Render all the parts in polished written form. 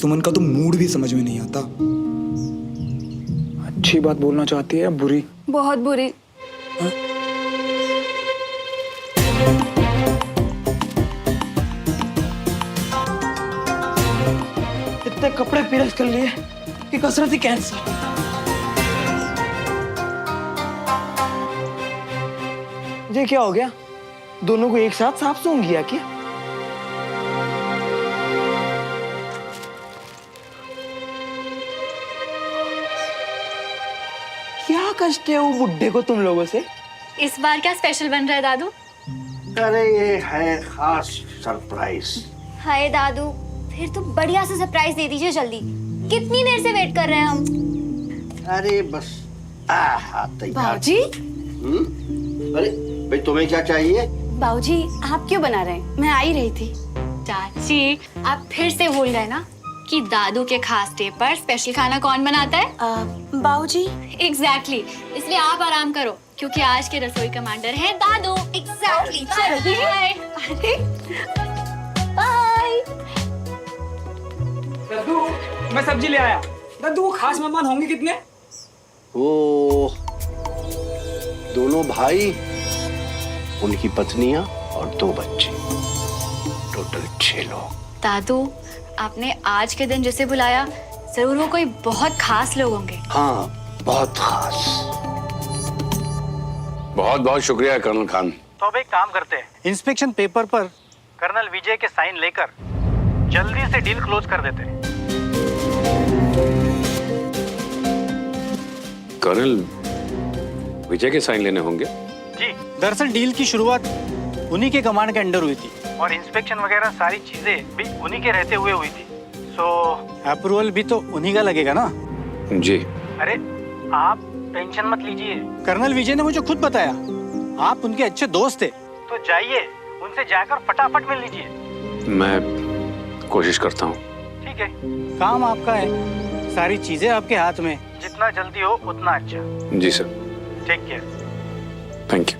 सुमन का तो मूड भी समझ में नहीं आता। अच्छी बात बोलना चाहती है या बुरी? बहुत बुरी। इतने कपड़े प्रेस कर लिए कि कसरत ही कैंसिल। ये क्या हो गया? दोनों को एक साथ साफ सूंघ गया क्या? क्या कष्ट है वो बुड्ढे को तुम लोगों से? इस बार क्या स्पेशल बन रहा है दादू? अरे ये है खास सरप्राइज। हाय दादू, फिर तो बढ़िया से सरप्राइज दे दीजिए जल्दी। कितनी देर से वेट कर रहे हैं हम। अरे बस तैयार। बाबूजी। अरे भाई तुम्हें क्या चाहिए? बाबूजी आप क्यों बना रहे हैं? मैं आ ही रही थी। चाची, आप फिर से भूल गए ना कि दादू के खास डे पर स्पेशल खाना कौन बनाता है? बाबूजी। एग्जैक्टली, इसलिए आप आराम करो क्योंकि आज के रसोई कमांडर हैं दादू। एग्जैक्टली। बाय। बाय। दद्दू, मैं सब्जी ले आया। दद्दू, वो खास मेहमान होंगे कितने? वो दोनों भाई, उनकी पत्नियां और 2 बच्चे, टोटल 6 लोग। दादू, आपने आज के दिन जिसे बुलाया जरूर वो कोई बहुत खास लोग होंगे। हाँ, बहुत खास। बहुत बहुत शुक्रिया कर्नल खान। तो अब एक काम करते हैं, इंस्पेक्शन पेपर पर कर्नल विजय के साइन लेकर जल्दी से डील क्लोज कर देते हैं। कर्नल विजय के साइन लेने होंगे? जी, दरअसल डील की शुरुआत उन्हीं के कमांड के अंडर हुई थी और इंस्पेक्शन वगैरह सारी चीजें भी उन्हीं के रहते हुए हुई थी। सो अप्रूवल भी तो उन्हीं का लगेगा ना? जी। अरे आप टेंशन मत लीजिए, कर्नल विजय ने मुझे खुद बताया आप उनके अच्छे दोस्त थे, तो जाइए उनसे जाकर फटाफट मिल लीजिए। मैं कोशिश करता हूँ। ठीक है, काम आपका है, सारी चीजें आपके हाथ में, जितना जल्दी हो उतना अच्छा। जी sir. Take care. Thank you.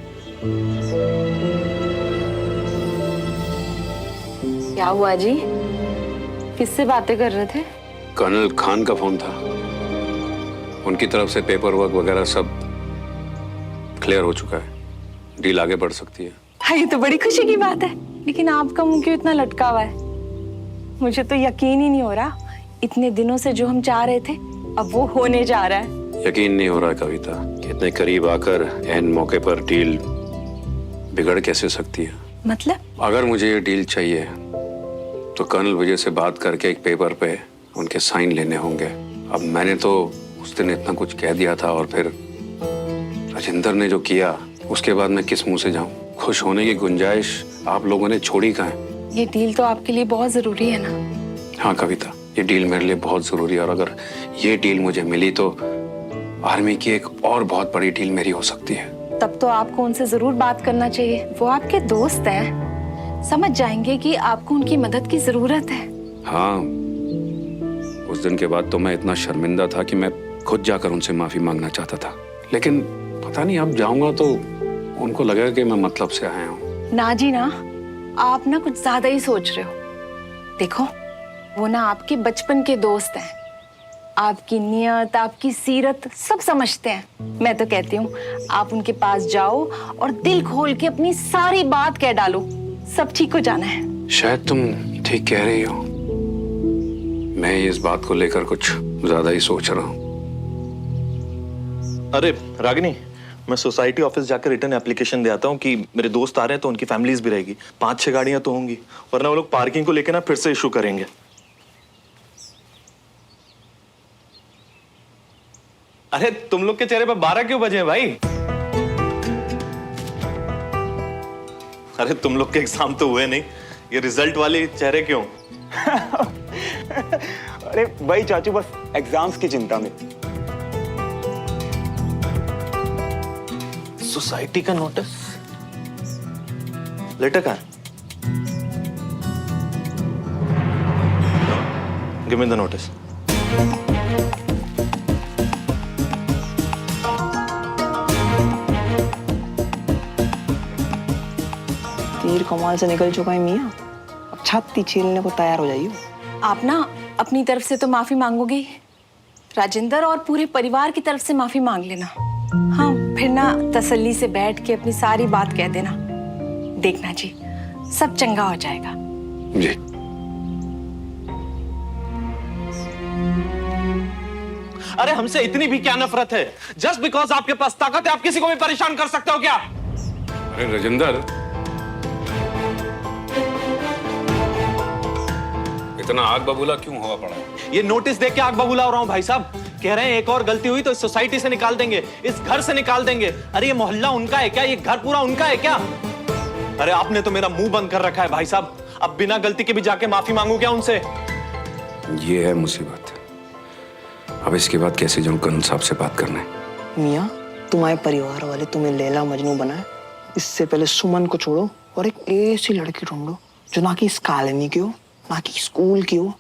क्या हुआ जी? किससे बातें कर रहे थे? कर्नल खान का फोन था। उनकी तरफ से पेपर वर्क वगैरह सब क्लियर हो चुका है, डील आगे बढ़ सकती है। हाँ, ये तो बड़ी खुशी की बात है, लेकिन आपका मुंह क्यों इतना लटका हुआ है? मुझे तो यकीन ही नहीं हो रहा, इतने दिनों से जो हम चाह रहे थे अब वो होने जा रहा है। यकीन नहीं हो रहा है कविता, इतने करीब आकर एन मौके पर डील बिगड़ कैसे सकती है। मतलब? अगर मुझे ये डील चाहिए तो कर्नल विजय से बात करके एक पेपर पे उनके साइन लेने होंगे। अब मैंने तो उस दिन इतना कुछ कह दिया था और फिर राजेंद्र ने जो किया उसके बाद मैं किस मुंह से जाऊं? खुश होने की गुंजाइश आप लोगों ने छोड़ी कहाँ है? ये डील तो आपके लिए बहुत जरूरी है ना? हाँ कविता, ये डील मेरे लिए बहुत जरूरी है और अगर ये डील मुझे मिली तो आर्मी की एक और बहुत बड़ी डील मेरी हो सकती है। तब तो आपको उनसे जरूर बात करना चाहिए, वो आपके दोस्त हैं, समझ जाएंगे कि आपको उनकी मदद की जरूरत है। हाँ, उस दिन के बाद तो मैं इतना शर्मिंदा था कि मैं खुद जाकर उनसे माफी मांगना चाहता था, लेकिन पता नहीं अब जाऊंगा तो उनको लगेगा कि मैं मतलब से आया हूँ। ना जी ना, आप ना कुछ ज्यादा ही सोच रहे हो। देखो, वो ना आपके बचपन के दोस्त हैं, आपकी नियत, आपकी सीरत सब समझते हैं। मैं तो कहती हूँ आप उनके पास जाओ और दिल खोल के अपनी सारी बात कह डालो, सब ठीक हो जाना है। शायद तुम ठीक कह रही हो, मैं इस बात को लेकर कुछ ज्यादा ही सोच रहा हूँ। अरे रागिनी, मैं सोसाइटी ऑफिस जाकर रिटर्न एप्लीकेशन दे आता हूँ कि मेरे दोस्त आ रहे हैं तो उनकी फैमिलीज भी रहेगी, 5-6 गाड़ियां तो होंगी, वरना वो लोग पार्किंग को लेकर ना फिर से इशू करेंगे। अरे तुम लोग के चेहरे पर 12 क्यों बजे हैं भाई? अरे तुम लोग के एग्जाम तो हुए नहीं, ये रिजल्ट वाले चेहरे क्यों? अरे भाई चाचू, बस एग्जाम्स की चिंता में। सोसाइटी का नोटिस लेटर कहाँ है? Give me the notice. तीर कमाल से निकल चुका है मियाँ, अब छाती छीलने को तैयार हो जाइए। आप ना अपनी तरफ से तो माफी मांगोगे ही। राजेंद्र और पूरे परिवार की तरफ से माफी मांग लेना। हाँ, फिर ना तसल्ली से बैठ के अपनी सारी बात कह देना। देखना जी, सब चंगा हो जाएगा। जी। अरे हमसे इतनी भी क्या नफरत है? जस्ट बिकॉज आपके पास ताकत है आप किसी को भी परेशान कर सकते हो क्या? अरे राजेंद्र, इतना आग बबूला क्यों हुआ पड़ा? ये नोटिस देख के आग बबूला हो रहा हूँ भाई साहब। कह रहे हैं एक और गलती हुई तो इस सोसाइटी से निकाल देंगे, इस घर से निकाल देंगे। अरे ये मोहल्ला उनका है क्या? ये घर पूरा उनका है क्या? अरे आपने तो मेरा मुंह बंद कर रखा है भाई साहब। अब बिना गलती के भी जाके माफी मांगू क्या उनसे? ये है मुसीबत। अब इसके बाद कैसे जाऊं कर्नल साहब से बात करने? मियाँ, तुम्हारे परिवार वाले तुम्हें लैला मजनू बनाए। इससे पहले सुमन को छोड़ो और एक ऐसी लड़की ढूंढो जो ना कि इस कॉलोनी की हो, ना कि स्कूल की हो।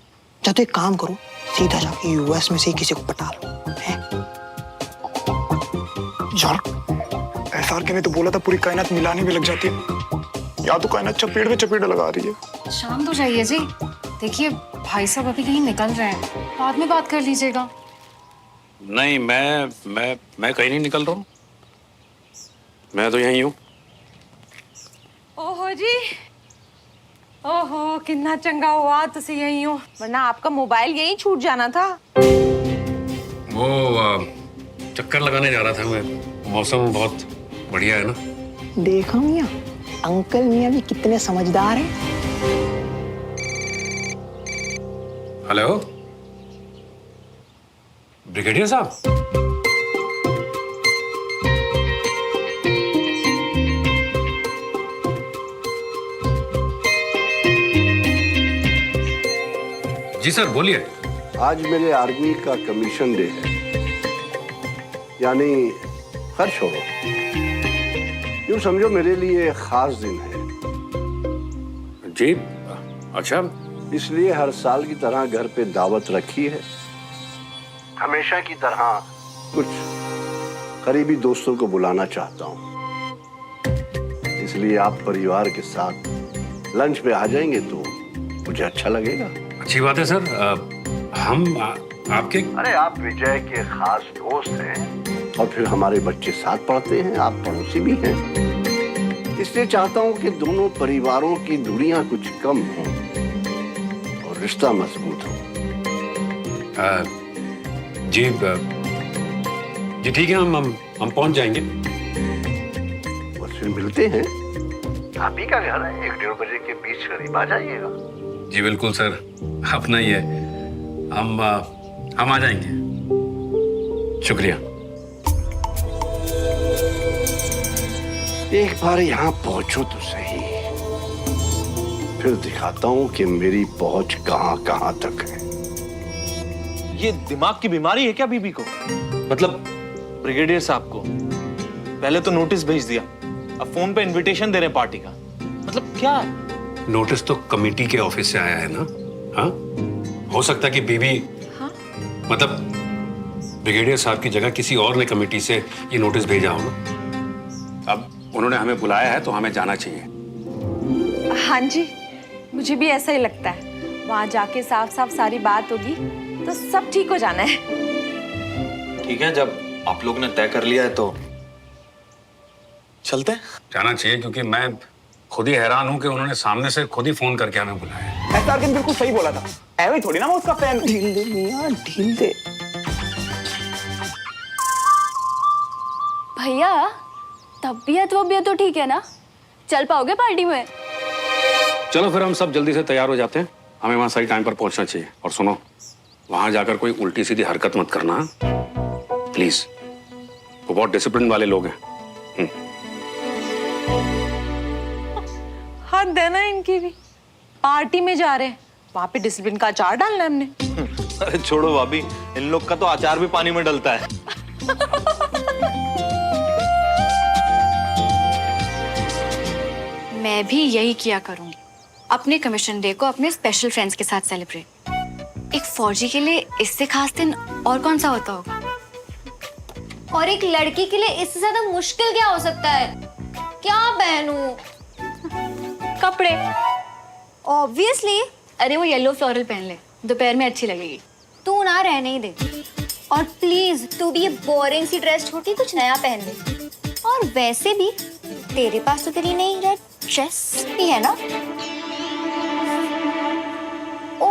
जा तो एक काम करो, सीधा जाके यूएस में से ही किसी को पटा लो। हैं? यार एसआर के ने तो बोला था पूरी कायनात मिलाने में लग जाती है, या तो कायनात चपेट में चपेट लगा रही है। शांत हो जाइए जी। देखिए भाई साहब अभी कहीं निकल रहे हैं, बाद में बात कर लीजिएगा। नहीं, मैं कहीं नहीं निकल रहा हूँ। मैं तो यहीं हूँ। ओहो जी, ओहो कितना चंगा हुआ तुसी यहीं हो, वरना आपका मोबाइल यहीं छूट जाना था। वो चक्कर लगाने जा रहा था मैं। मौसम बहुत बढ़िया है ना। देखा मियाँ, अंकल मियाँ भी कितने समझदार हैं। हेलो ब्रिगेडियर साहब। जी सर बोलिए। आज मेरे आर्मी का कमीशन डे है, यानी खैर छोड़ो, यूं समझो मेरे लिए खास दिन है। जी अच्छा। इसलिए हर साल की तरह घर पे दावत रखी है। हमेशा की तरह कुछ करीबी दोस्तों को बुलाना चाहता हूँ, इसलिए आप परिवार के साथ लंच पे आ जाएंगे तो मुझे अच्छा लगेगा। अच्छी बात है सर। हम आपके अरे आप विजय के खास दोस्त हैं और फिर हमारे बच्चे साथ पढ़ते हैं, आप पड़ोसी भी हैं, इसलिए चाहता हूँ कि दोनों परिवारों की दूरियां कुछ कम हों और रिश्ता मजबूत हो। जी जी ठीक है, हम पहुंच जाएंगे। बस फिर मिलते हैं। आप ही का घर है, 1-1:30 बजे के बीच करीब आ जाइएगा। जी बिल्कुल सर, अपना ही है। हम आ जाएंगे। शुक्रिया। एक बार यहाँ पहुंचो तो सही, फिर दिखाता हूँ कि मेरी पहुंच कहाँ कहाँ तक है। ये दिमाग की बीमारी है क्या बीबी को? मतलब ब्रिगेडियर साहब को पहले तो नोटिस भेज दिया, अब फोन पे इनविटेशन दे रहे हैं पार्टी का। मतलब क्या है? नोटिस तो कमेटी के ऑफिस से आया है ना। हाँ, हो सकता है कि बीबी मतलब ब्रिगेडियर साहब की जगह किसी और ने कमेटी से ये नोटिस भेजा हो ना। अब उन्होंने हमें बुलाया है तो हमें जाना चाहिए। हाँ जी, मुझे भी ऐसा ही लगता है। वहां जाके साफ साफ सारी बात होगी तो सब ठीक हो जाना है। ठीक है, जब आप लोग ने तय कर लिया है तो चलते हैं। जाना चाहिए, क्योंकि मैं खुद ही हैरान हूं कि उन्होंने सामने से खुद ही फोन करके हमें बुलाया। एसआर के बिल्कुल सही बोला था, ऐਵੇਂ थोड़ी ना मैं उसका फैन। ढील दे मियाँ, ढील दे। भैया तबीयत वबीयत तो ठीक है ना? चल पाओगे पार्टी में? चलो फिर हम सब जल्दी से तैयार हो जाते हैं, हमें वहां सही टाइम पर पहुंचना चाहिए। और सुनो, वहां जाकर कोई उल्टी सीधी हरकत मत करना प्लीज। वो बहुत डिसिप्लिन वाले लोग हैं। हद है ना इनकी भी। पार्टी में जा रहे हैं, वहां पे डिसिप्लिन का अचार डालना है हमने। अरे छोड़ो भाभी, इन लोग का तो अचार भी पानी में डलता है। मैं भी यही किया करूंगी। अपने कमीशन डे को अपने स्पेशल फ्रेंड्स के साथ सेलिब्रेट। एक फौजी के लिए इससे खास दिन और कौन सा होता होगा? और एक लड़की के लिए इससे ज्यादा मुश्किल क्या हो सकता है? क्या पहनूं? कपड़े ऑब्वियसली। अरे वो येलो फ्लोरल पहन ले, दोपहर में अच्छी लगेगी। तू ना रहने ही दे। और प्लीज तू भी ये बोरिंग सी ड्रेस छोड़ के कुछ नया पहन ले। और वैसे भी तेरे पास तो तेरी नई रेड ड्रेस भी है ना। ओ,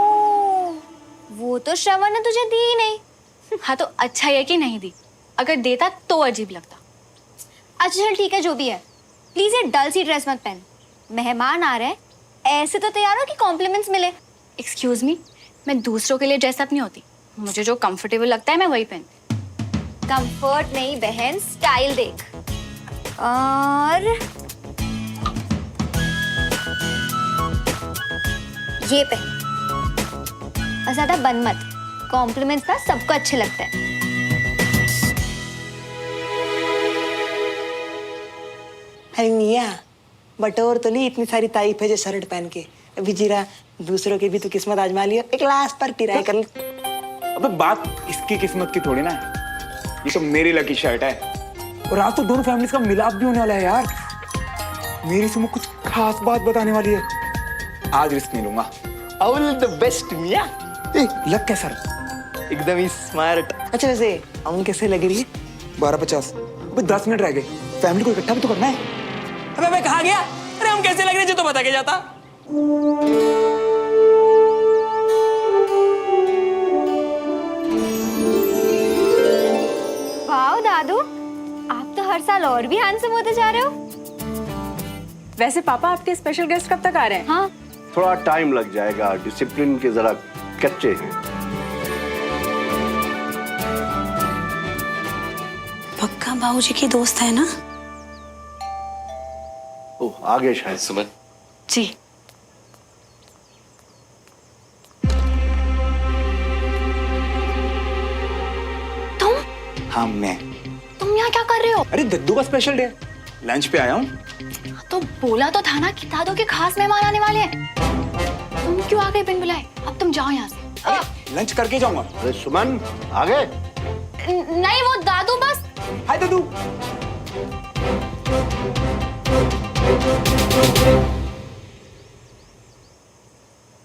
वो तो श्रवण ने तुझे दी ही नहीं। हाँ तो अच्छा है कि नहीं दी। अगर देता तो अजीब लगता। अच्छा चल ठीक है, जो भी है, प्लीज ये डल सी ड्रेस मत पहन। मेहमान आ रहे हैं, ऐसे तो तैयार हो कि कॉम्प्लीमेंट्स मिले। एक्सक्यूज मी, मैं दूसरों के लिए ड्रेस अप नहीं होती। मुझे जो कंफर्टेबल लगता है मैं वही पहनती। कंफर्ट नहीं बहन, स्टाइल देख। और ये पहन। और ज्यादा बन मत, कॉम्प्लीमेंट्स ना सबको अच्छे लगते हैं। अरे मिया, बटोर तो ली, इतनी सारी तारीफ है जो शर्ट पहन के। अभी जीरा दूसरों की भी तो किस्मत आजमा लियो, एक लास्ट पर ट्राई कर ली। अबे बात इसकी किस्मत की थोड़ी ना है, ये तो मेरी लकी शर्ट है। और आज तो दोनों फैमिलीज का मिलाप भी होने वाला है यार। मेरी सुमो कुछ खास बात बताने वाली है। आज रिस्क नहीं लूंगा। ऑल द बेस्ट मिया। लग कैसा रहा? एकदम ही स्मार्ट। अच्छा वैसे अमन कैसे लग रही है? 12:50। अबे 10 मिनट रह गए, फैमिली को इकट्ठा भी तो करना है। अबे मैं कहाँ गया? अरे हम कैसे लग रहे जो तो बता के जाता। वाह दादू, आप तो हर साल और भी हैंडसम होते जा रहे हो। वैसे पापा आपके स्पेशल गेस्ट कब तक आ रहे हैं? हाँ, थोड़ा टाइम लग जाएगा, डिसिप्लिन के जरा कच्चे हैं। पक्का बाबूजी की दोस्त है ना? ओह, आगे शायद। सुमन, जी। हाँ मैं। तुम यहाँ क्या कर रहे हो? अरे दद्दू का स्पेशल डे, लंच पे आया हूँ। तो बोला तो था ना कि दादू के खास मेहमान आने वाले हैं। तुम क्यों आ गए बिन बुलाए? अब तुम जाओ यहाँ से। लंच करके जाऊंगा। अरे सुमन, आगे। नहीं, वो दादू बस। हाय दद्दू।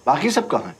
बाकी सब कहाँ हैं?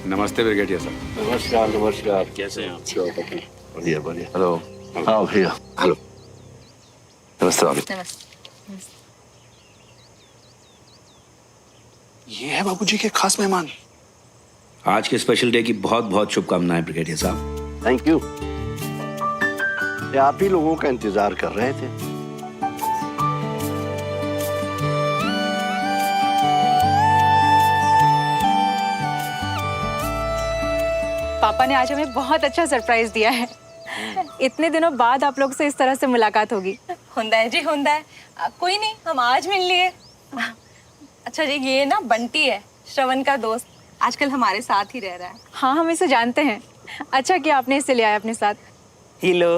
नमस्ते ब्रिगेडियर साहब। नमस्कार नमस्कार, कैसे हैं आप? बढ़िया बढ़िया। हेलो। हाँ भैया। हेलो। नमस्ते भाभी। ये है बाबूजी के खास मेहमान। आज के स्पेशल डे की बहुत बहुत शुभकामनाएं ब्रिगेडियर साहब। Thank you. ये आप ही लोगों का इंतजार कर रहे थे। पापा ने आज हमें बहुत अच्छा सरप्राइज दिया है। इतने दिनों बाद आप लोग से इस तरह से मुलाकात होगी। होंदा है जी, होंदा है। कोई नहीं, हम आज मिल लिए। अच्छा जी, ये ना बंटी है, श्रवण का दोस्त, आजकल हमारे साथ ही रह रहा है। हाँ, हम इसे जानते हैं। अच्छा कि आपने इसे लिया है अपने साथ। हेलो।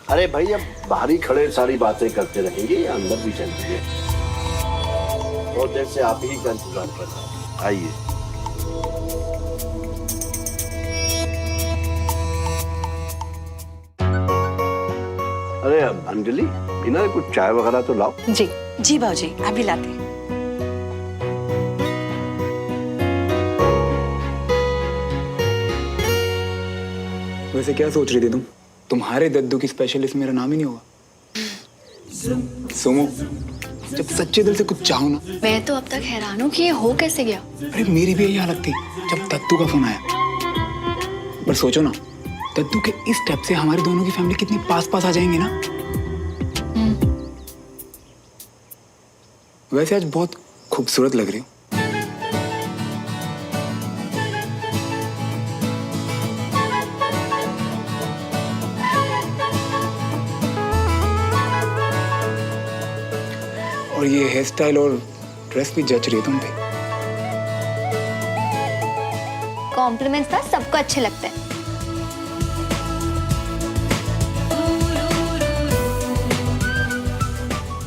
अरे भाई, अब बाहर ही खड़े सारी बातें करते रहेंगे या अंदर भी चलेंगे? और देर से आप ही का इंतजार कर रहे हैं। आइए। अरे अंजलि, इन्हें कुछ चाय वगैरह तो लाओ। जी जी बाबूजी, अभी लाते हैं। वैसे क्या सोच रही थी तुम? तुम्हारे दद्दू की स्पेशलिस्ट मेरा नाम ही नहीं होगा। सुमो, जब सच्चे दिल से कुछ चाहो ना। मैं तो अब तक हैरान हूँ कि ये हो कैसे गया। अरे मेरी भी यही हालत थी जब दद्दू का फोन आया। पर सोचो ना, दद्दू के इस स्टेप से हमारी दोनों की फैमिली कितनी पास पास आ जाएंगी ना। वैसे आज बहुत खूबसूरत लग रही हो। और ये हेयर स्टाइल और ड्रेस भी जच रही है तुम पे। कॉम्प्लीमेंट्स ना सबको अच्छे लगते हैं।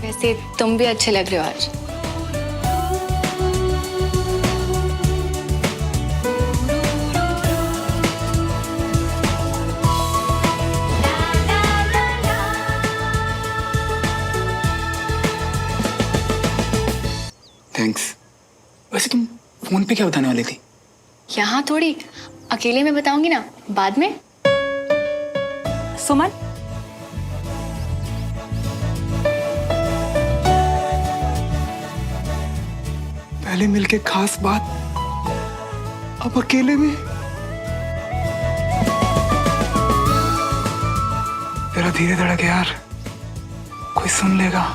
वैसे तुम भी अच्छे लग रहे हो आज। थैंक्स। वैसे तुम फोन पे क्या बताने वाली थी? यहाँ थोड़ी, अकेले में बताऊंगी ना बाद में। सुमन, पहले मिलके खास बात, अब अकेले में। जरा धीरे धड़क यार, कोई सुन लेगा।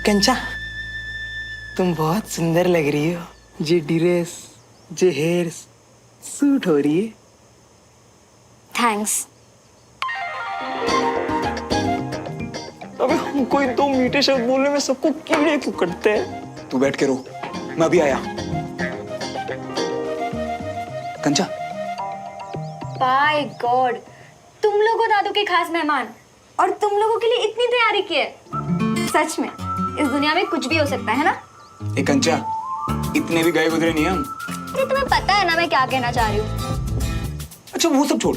कंचा, तुम बहुत सुंदर लग रही हो। जे ड्रेस, जे हेयर सूट हो रही है। थैंक्स। अबे हमको इन दो मीठे शब्द बोलने में सबको कीड़े क्यों कटते हैं? तू बैठ के रो, मैं अभी आया। कंचा, बाय गॉड, तुम लोग हो दादू के खास मेहमान और तुम लोगों के लिए इतनी तैयारी की है। सच में इस दुनिया में कुछ भी हो सकता है ना? ए कंचा, इतने भी गए गुजरे नहीं हम। अरे तुम्हें पता है ना मैं क्या कहना चाह रही हूँ। अच्छा वो सब छोड़,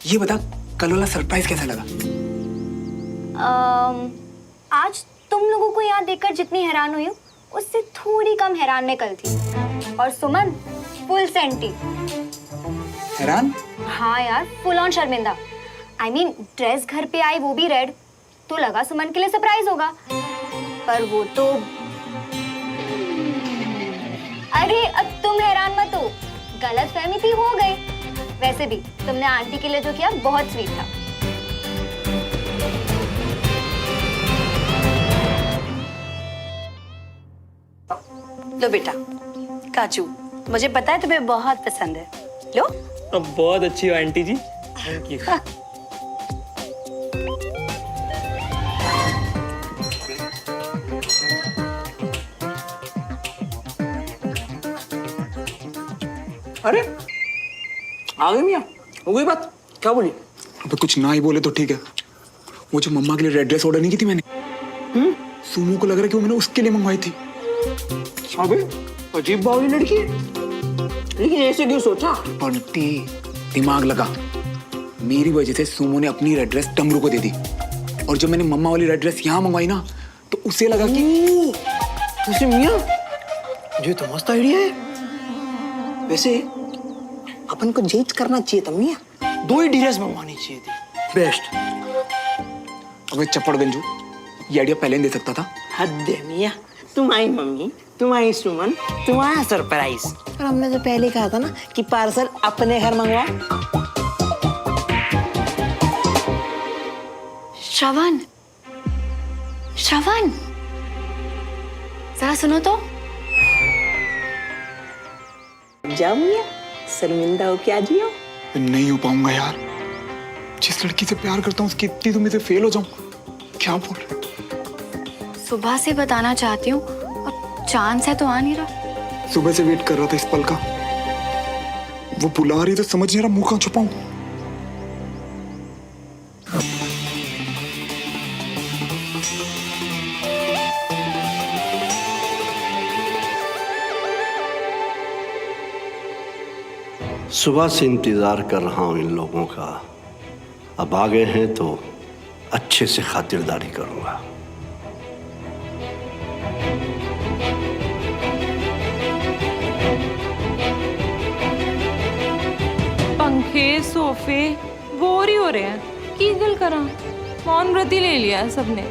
ये बता कल वाला सरप्राइज कैसा लगा? आज तुम लोगों को यहाँ देखकर जितनी हैरान हुई हूँ उससे थोड़ी कम हैरान मैं कल थी। और सुमन फुल सेंटी। हैरान? हाँ यार, फुल ऑन शर्मिंदा। I mean, ड्रेस घर पे आई वो भी रेड, तो लगा सुमन के लिए सरप्राइज होगा, पर वो तो। अरे अब तुम हैरान मत हो, गलतफहमी थी, हो गई। वैसे भी तुमने आंटी के लिए जो किया बहुत स्वीट था। लो बेटा काजू, मुझे पता है तुम्हें बहुत पसंद है। लो। बहुत अच्छी हो आंटी जी। Thank you. अरे आ गई मियाँ, हो गई बात? क्या बोली? अबे कुछ ना ही बोले तो ठीक है। वो जो मम्मा के लिए रेड ड्रेस ऑर्डर नहीं की थी मैंने, सुमो को लग रहा है कि वो मैंने उसके लिए मंगवाई थी। अबे अजीब बावली लड़की है, लेकिन ऐसे क्यों सोचा? बंटी, दिमाग लगा। मेरी वजह से सुमो ने अपनी रेड ड्रेस डमरू को दे दी, और जब मैंने मम्मा वाली रेड ड्रेस यहाँ मंगवाई ना, तो उसे लगा कि वैसे मियाँ ये तो मस्त आइडिया है। वैसे अपन को जेज करना चाहिए था मियाँ, दो ही ड्रेस मंगवानी चाहिए थी। बेस्ट। अबे चप्पड़ गंजू, ये आइडिया पहले नहीं दे सकता था? हद है मियाँ, तुम आई मम्मी, तुम आई सुमन, तुम्हारा सरप्राइज। और हमने तो पहले कहा था ना कि पार्सल अपने घर मंगवा। श्रवण, श्रवण, जरा सुनो तो। जाओ मियाँ, शर्मिंदा हो क्या जियो। नहीं हो पाऊंगा यार, जिस लड़की से प्यार करता हूँ उसकी इतनी तुम इसे फेल हो जाऊं, क्या बोल रहे? सुबह से बताना चाहती हूँ, अब चांस है तो आ नहीं रहा। सुबह से वेट कर रहा था इस पल का, वो बुला रही तो समझ नहीं रहा मुंह कहाँ छुपाऊं। सुबह से इंतजार कर रहा हूं इन लोगों का, अब आ गए हैं तो अच्छे से खातिरदारी करूंगा। पंखे सोफे बोर ही हो रहे हैं, की दिल करा मौन व्रत ही ले लिया है सबने।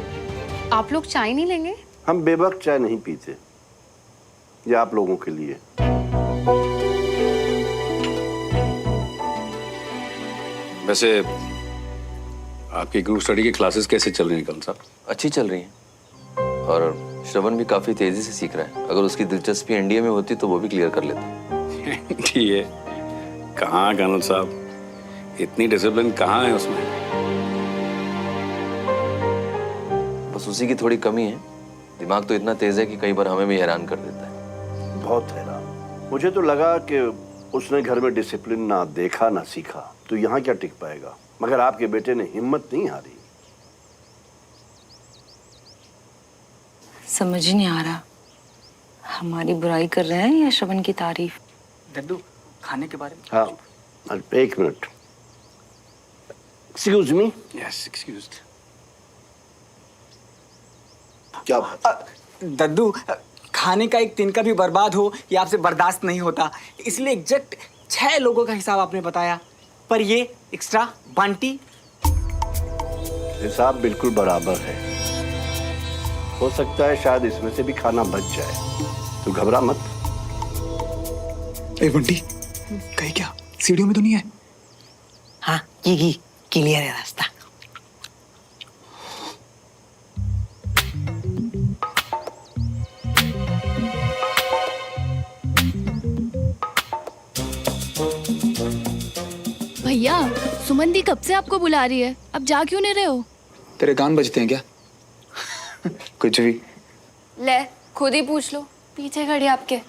आप लोग चाय नहीं लेंगे? हम बेवक्त चाय नहीं पीते, ये आप लोगों के लिए। वैसे आपकी ग्रुप स्टडी की क्लासेस कैसे चल रही हैं कल साहब? अच्छी चल रही हैं और श्रवण भी काफी तेजी से सीख रहा है। अगर उसकी दिलचस्पी एनडीए में होती तो वो भी क्लियर कर लेता। ठीक है, कहाँ कर्नल साहब, इतनी डिसिप्लिन कहाँ है उसमें? बस उसी की थोड़ी कमी है। दिमाग तो इतना तेज है कि कई बार हमें भी हैरान कर देता है। बहुत हैरान। मुझे तो लगा कि उसने घर में डिसिप्लिन ना देखा ना सीखा, तो यहाँ क्या टिक पाएगा। मगर आपके बेटे ने हिम्मत नहीं हारी। समझ ही नहीं आ रहा, हमारी बुराई कर रहे हैं या श्रवण की तारीफ। दद्दू, खाने के बारे में। हाँ, एक minute. Excuse me. Yes excused. क्या बात? दद्दू, खाने का एक तिनका भी बर्बाद हो ये आपसे बर्दाश्त नहीं होता, इसलिए एग्जैक्ट 6 लोगों का हिसाब आपने बताया, पर ये एक्स्ट्रा बंटी। हिसाब बिल्कुल बराबर है। हो सकता है शायद इसमें से भी खाना बच जाए, तो घबरा मत। ए बंटी, कहीं क्या सीढ़ियों में तो नहीं है? हाँ, ये क्लियर है रास्ता। भैया, सुमन दी कब से आपको बुला रही है, अब जा क्यों नहीं रहे हो? तेरे कान बजते हैं क्या? कुछ भी। ले खुद ही पूछ लो, पीछे खड़ी आपके।